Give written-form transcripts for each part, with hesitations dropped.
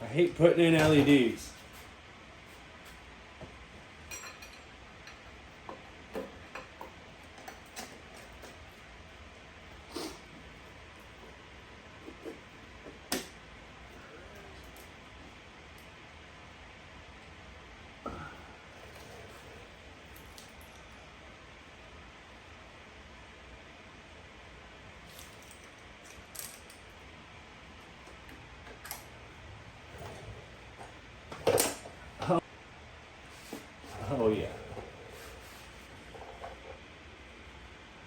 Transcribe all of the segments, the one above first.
hate putting in LEDs. Oh yeah.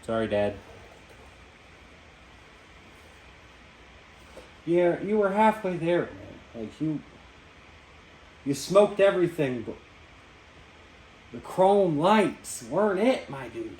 Sorry, Dad. Yeah, you were halfway there, man. Like you smoked everything, but the chrome lights weren't it, my dude.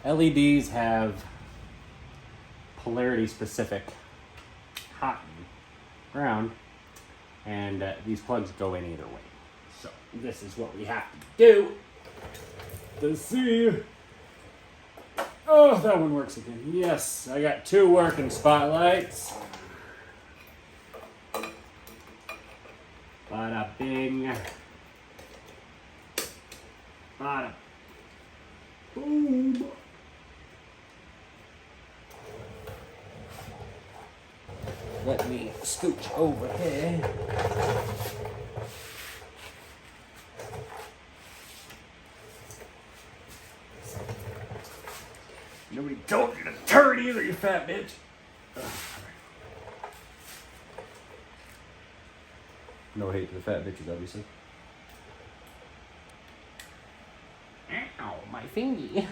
LEDs have polarity specific hot and ground, and these plugs go in either way. So this is what we have to do to see. Oh, that one works again. Yes, I got 2 working spotlights. Bada bing. Bada boom. Let me scooch over here. Nobody told you to turn either, you fat bitch. No hate to the fat bitches, obviously. Ow, my fingy.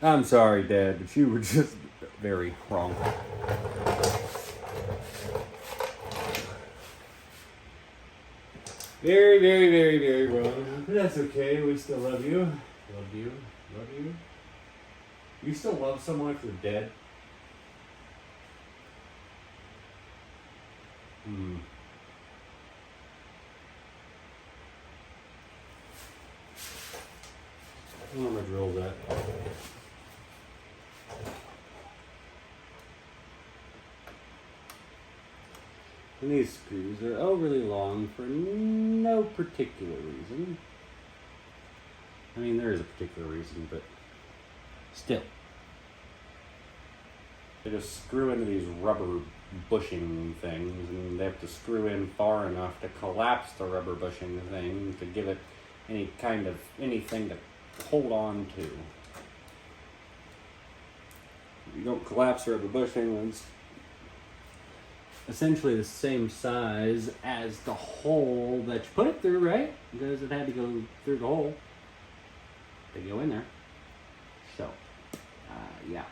I'm sorry, Dad, but you were just very wrong. Very, very, very, very wrong. But that's okay. We still love you. Love you. Love you. You still love someone if they're dead? I don't know where my drill's at. And these screws are overly long for no particular reason. I mean, there is a particular reason, but still. They just screw into these rubber bushing things, and they have to screw in far enough to collapse the rubber bushing thing to give it any kind of anything to hold on to. You don't collapse rubber bushing, it's essentially the same size as the hole that you put it through, right? Because it had to go through the hole to go in there. So, yeah.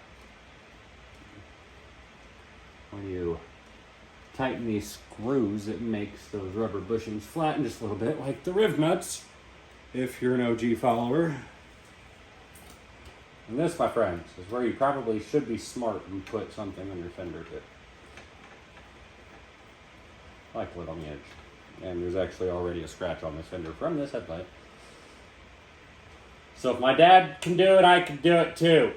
When you tighten these screws, it makes those rubber bushings flatten just a little bit, like the riv nuts, if you're an OG follower. And this, my friends, is where you probably should be smart and put something on your fender tip. Like lid on the edge. And there's actually already a scratch on this fender from this headlight. So if my dad can do it, I can do it too.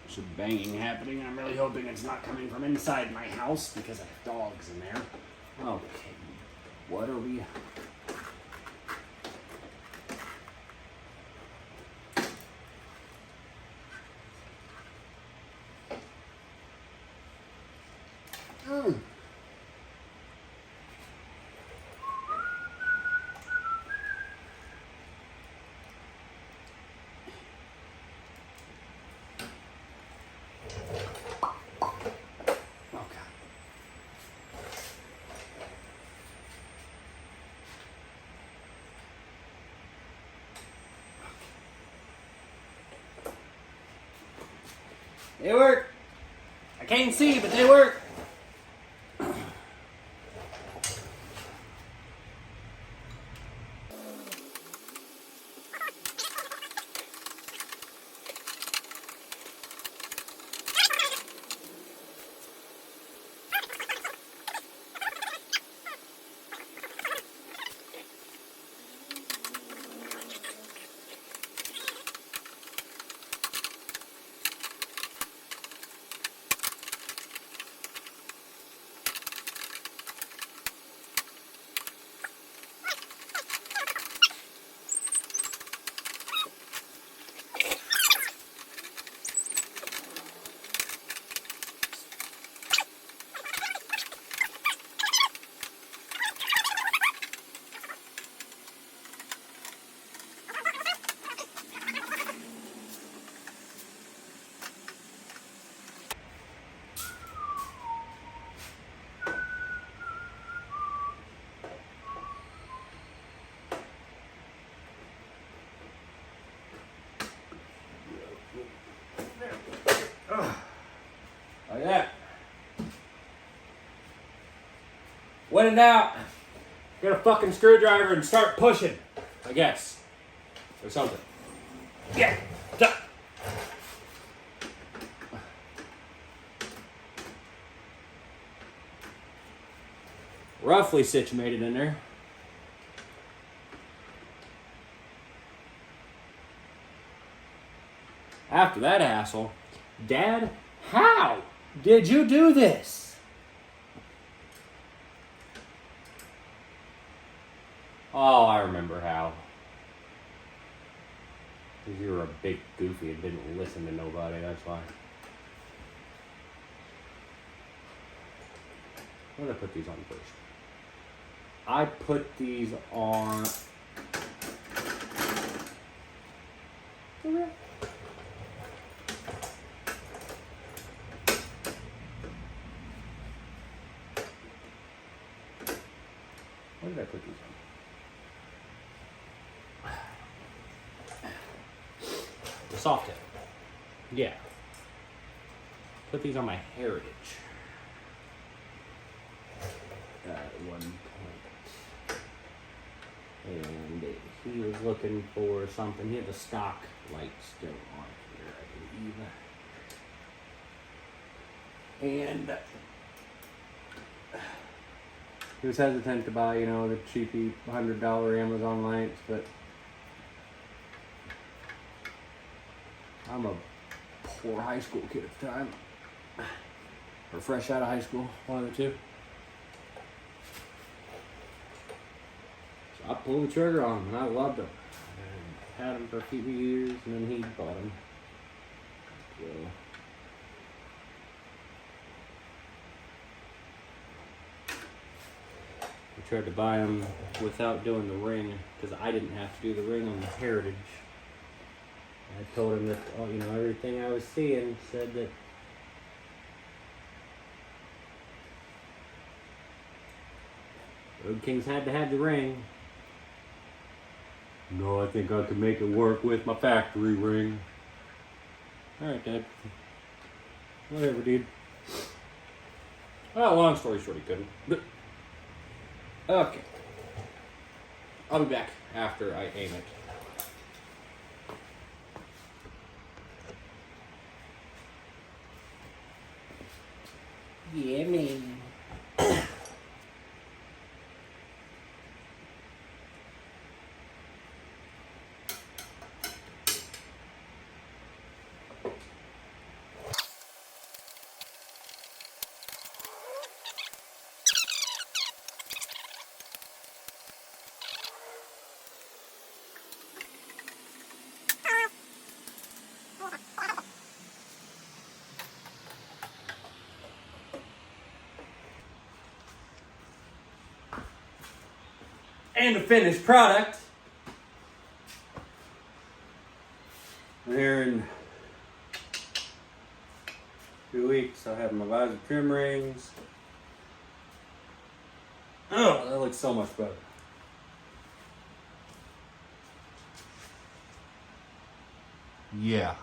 Some banging happening. I'm really hoping it's not coming from inside my house because I have dogs in there. Okay, what are we... They work. I can't see, but they work. Like that. When in doubt, get a fucking screwdriver and start pushing, I guess. Or something. Yeah. Duh. Roughly situated in there. After that hassle, Dad, how did you do this? Oh, I remember how. Because you were a big goofy and didn't listen to nobody, that's why. Where did I put these on first? I put these on... Okay. Where did I put these on? The soft tip. Yeah. Put these on my Heritage. At one point. And he was looking for something. He had the stock light still on here, I believe. And he was hesitant to buy, the cheapy $100 Amazon lights, but I'm a poor high school kid at the time. Or fresh out of high school, one of the two. So I pulled the trigger on them, and I loved them. And had them for a few years, and then he bought them. So, I tried to buy them without doing the ring, because I didn't have to do the ring on the Heritage. I told him that, everything I was seeing said that Road Kings had to have the ring. No, I think I can make it work with my factory ring. Alright, Dad. Whatever, dude. Well, long story short, he couldn't. But, okay. I'll be back after I aim it. Yeah, man. And the finished product. Here in 2 weeks, I'll have my visor trim rings. Oh, that looks so much better. Yeah.